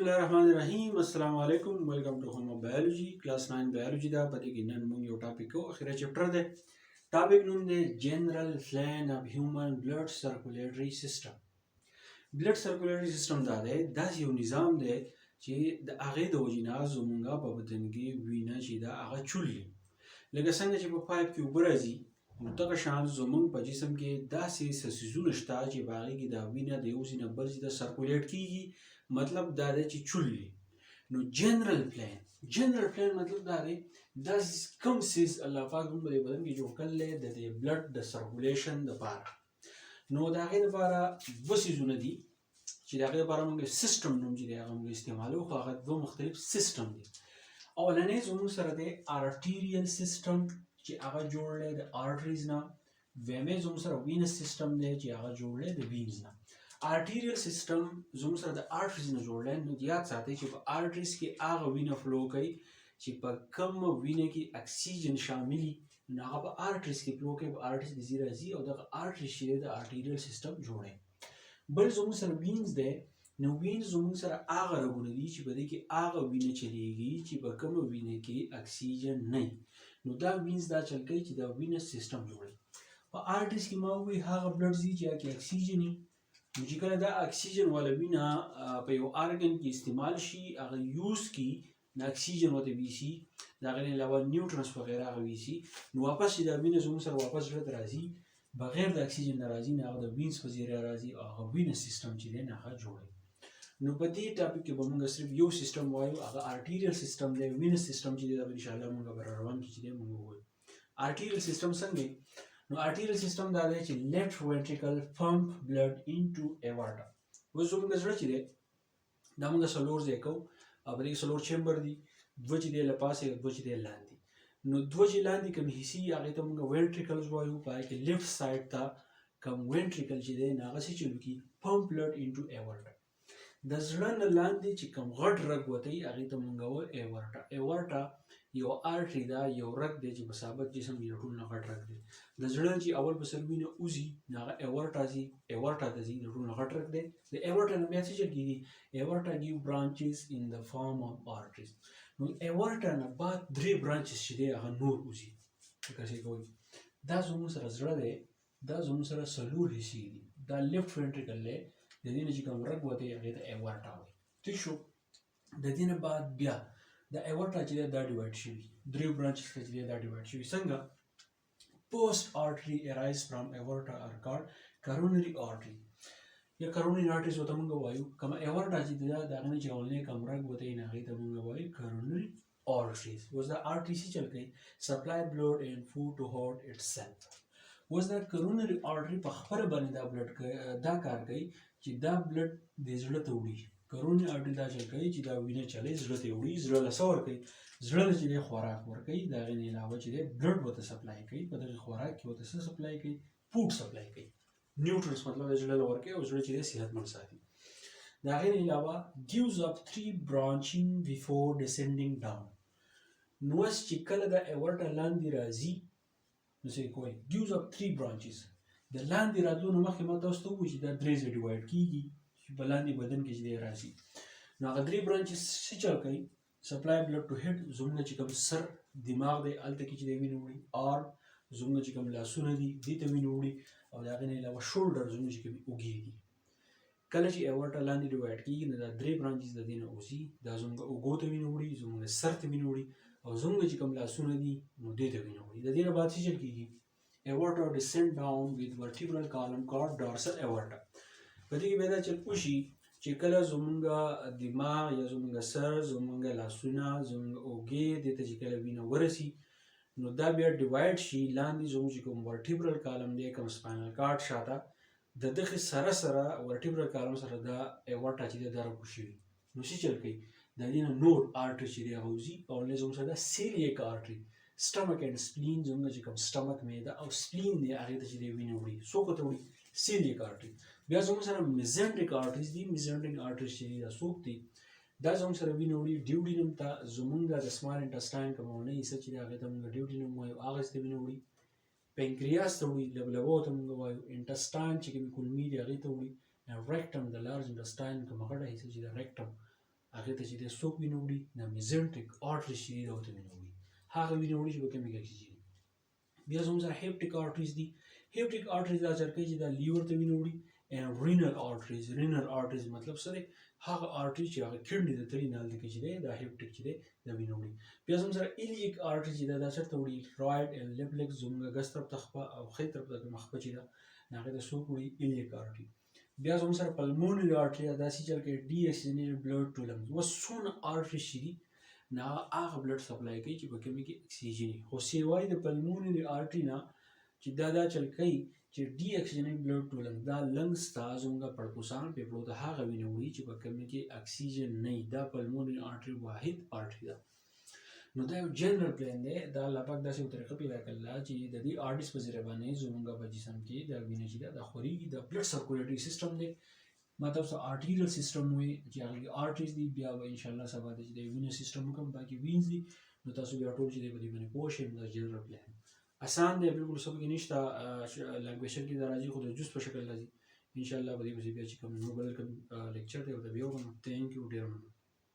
Bismillahirrahmanirrahim. Assalamu alaikum. Welcome to Home of Biology. Class 9 Biology da pati ki nan mung yo topic ko akhira chapter de. Topic nun de general plan of human blood circulatory system. Blood circulatory system da de das yo nizam de چې د هغې د وجې نه زمونږ په بدن کې وینه چې ده هغه چولي لکه څنګه چې په پایپ کې اوبه راځي نو دغه شان زمونږ په جسم کې داسې څیزونه شته چې په هغې کې دا وینه د یو ځای نه بل ځای ته سرکولیټ کېږي مطلب دا دی چې چولي نو جنرل پلان مطلب دا دی دا کوم څیز الله پاک موږ په بدن کې جوړ کړی د دې بلډ د سرکولیشن دپاره نو د هغې دپاره دوه څیزونه دي چې د هغې لپاره موږ سیسټم نوم چې دی هغه موږ استعمالوو خو هغه دوه مختلف سیسټم دي اولنی زموږ سره دی ارټیریل سیسټم چې هغه جوړ دی د ارټریز نه دویمې زموږ سره وینس سیسټم دی چې هغه جوړ دی د وینز نه ارټیریل سیسټم زموږ سره د ارټریز نه جوړ دی نو یاد ساتئ چې په ارټریز کې هغه وینه فلو کوي چې په کم وینه کې اکسیجن شاملي نو هغه په ارټریز کې فلو کوي په ارټریز کې ځي راځي او دغه ارټریز چې دی د ارټیریل سیسټم جوړ دی بل زموږ سره وینز دی نو وینز زموږ سره هغه رګونه دي چې په دې کې هغه وینه چلیږي چې په کومه وینه کې اکسیجن نه وي نو دا وینز دا چل کوي چې دا وینس سیسټم جوړوي په ارټریز کې ما ووایي هغه بلډ ځي چې هغه اکسیجن وي نو چې کله دا اکسیجن والا وینه په یو ارګن کې استعمال شي هغه یوز کړي د اکسیجن ورته ویسي د هغې نه علاوه نیوټرنس وغیره هغه ویسي نو واپس چې دا وینه زموږ سره واپس زړه ته راځي بغیر د اکسیجن نه راځي نه هغه د وینز په ذریعه راځي او هغه وینس سیسټم چې دی نه هغه جوړوي نو په دې ټاپک کې به موږ صرف یو سیسټم وایو هغه ارټیریل سیسټم دی وینس سیسټم چې دی دا به انشاءالله موږ به روان کې چې دی موږ ووایو ارټیریل سیسټم څنګه نو ارټیریل سیسټم دا دی چې لیفټ ventricle پمپ بلډ انټو اورټا اوس زموږ زړه چې دی دا موږ څلور ځای کوو او په دې کې څلور چیمبر دي دوه چې دی له پاسه دوه چې دی لاندې نو دوه چې لاندې کوم حصې هغې ته موږ ventricles وایو په هغې کې لیفټ سایډ ته کوم ventricle چې دی نو هغه څه چلو کي پمپ بلډ انټو اورټا د زړه نه لاندې چې کوم غټ رګ وتی هغې ته موږ وایو اورټا یو ارټري ده یو رګ دی چې په ثابت جسم کې ټول نه غټ رګ دی د زړه چې اول په سر وینه وځي نو هغه اورټا ته ځي د ټول نه غټ رګ دی د اورټا نه بیا څه چل کېږي اورټا ګیو برانچز ان د فارم اف ارټریز نو اورټا نه بعد درې برانچز چې دی هغه نور وځي لکه چې کوي دا زموږ سره زړه دی دا زموږ سره څلور حصې دي دا لیفټ ventricle دی د دې نه چې کوم رګ وتی هغې ته اورټا وایي ټیک شو د دې نه بعد بیا د اورټا چې دی دا ډیوایډ شوي دریو برانچز ته چې دی دا ډیوایډ شوي څنګه post artery arise from aorta are called coronary artery یا coronary arteries ورته موږ وایو کومه aorta چې دی د هغې نه چې اولنی کوم رګ وتی نو هغې ته موږ وایو coronary arteries اوس دا artery څه چل کوي supply blood and food to heart itself اوس دا coronary artery په خپله باندې دا بلډ دا کار کوي چې دا بلډ د زړه ته وړي coronary artery دا چل کوي چې دا وینه چلی زړه ته وړي زړه له څه ورکوي زړه له چې دی خوراک ورکوي د هغې نه علاوه چې دی بلډ ورته سپلای کوي په دغې خوراک کې ورته څه سپلای کوي فوډ سپلای کوي نیوټرنس مطلب د زړه له ورکوي او زړه چې دی صحتمند ساتي د هغې نه علاوه gives up 3 branching before descending down نو اوس چې کله دا اورټا لاندې راځي نو څه کوي gives up 3 branches د لاندې راتلو نه مخکې ما تاسو ته ووایي چې دا درې ځای ډیوایډ کېږي چې په لاندې بدن کې چې دی راځي نو هغه درې برانچز څه چل کوي سپلای بلډ ټو هیډ زموږ چې کوم سر دماغ دی هلته کې چې دی وینه وړي آرم زموږ چې کوم لاسونه دي دې ته وینه وړي او د هغې نه علاوه شولډر زموږ چې کومې اوږې دي کله چې اورټا لاندې ډیوایډ کېږي نو دا درې برانچز د دې نه وځي دا زموږ اوږو ته وینه وړي زموږ سر ته وینه وړي او زموږ چې کوم لاسونه دي نو دې ته وینه وړي د دې نه بعد څه چل کېږي aorta descend down with vertebral column called dorsal aorta په دې کې بیا دا چل وشي چې کله زموږ دماغ یا زموږ سر زموږ لاسونه زموږ اوږې دې ته چې کله وینه ورسي نو دا بیا ډیوایډ شي لاندې زموږ چې کوم vertebral column دی کوم spinal cord شاته د دغې سره vertebral column سره دا aorta چې دی دا راکوز شوي نو څه چل کوي د دې نه نور artery چې دی هغه وځي او لومړی زموږ سره دا celiac artery stomach and spleen زموږ چې کوم stomach معده او spleen دی هغې ته چې دی وینه وړي څوک ته وړي celiac artery بیا زموږ سره mesenteric arteries دي mesenteric arteries چې دي دا څوک دي دا زموږ سره وینه وړي ډیوډینم ته زموږ د small intestine کومه اولنۍ حصه چې دی هغې ته موږ ډیوډینم وایو هغه ته وینه وړي پنکریاس ته وړي لبلبو ته موږ وایو انټسټاین چې کومې کولمې دي هغې ته وړي rectum د لارج انټسټاین کومه غټه حصه چې د rectum هغه ته چې د څوک وینه وړي د میزنټریک آرټریز چې دي دا ورته وینه وړي هغه وینه وړي چې په کومه کې اکسیجن بیا زموږ سره هیپټیک آرټریز دي هیپټیک آرټریز دا چرته چې دا لیور ته وینه وړي and renal arteries مطلب سره هغه آرټری چې هغه کډنی ته تړي نال کې چې دی دا هیپټیک چې دی دا وینه وړي بیا زموږ سره ایلیک آرټری چې دا چرته وړي رایټ and left leg زموږ ګس طرف ته خپه او خې طرف ته مخه چې دا هغه د څوک وړي ایلیک آرټری بیا زموږ سره پلمونري آرټری دا چې چل کې ډي اکسیجنیټډ بلډ ټو لنګز وسونه آرټری شي نه هغه بلډ سپلای کوي چې په کومه کې اکسیجن خو سیوای د پلمونري آرټری نه چې دا چل کوي چې ډي اکسیجنیټ بلډ ټو لنګ دا لنګز ته زموږ پړپوسان په پلو د هغه وینه وړي چې په کومه کې اکسیجن نه دا پلمونري آرټری واحد آرټری ده نو دا یو جنرال پلان دی دا لپاره داسې یو طریقه پیدا کړل چې د دې آرټریز په ذریعه باندې زموږ په جسم کې دا وینه چې دا خوريږي د بلډ سرکولیټري سیستم دی مطلب سو آرټریل سیستم وي چې هغه آرټریز دی بیا به ان شاء الله سبا د وینې سیستم کوم باقي وینز دي نو تاسو بیا ټول چې په دې باندې پوه شئ دا جنرال پلان آسان دی بالکل سب کې نشته لنګویج کې راځي خو د جوس په شکل راځي ان شاء الله به دې بیا چې کوم نو بل کوم لیکچر دی او دا بیا ثانک یو ډیر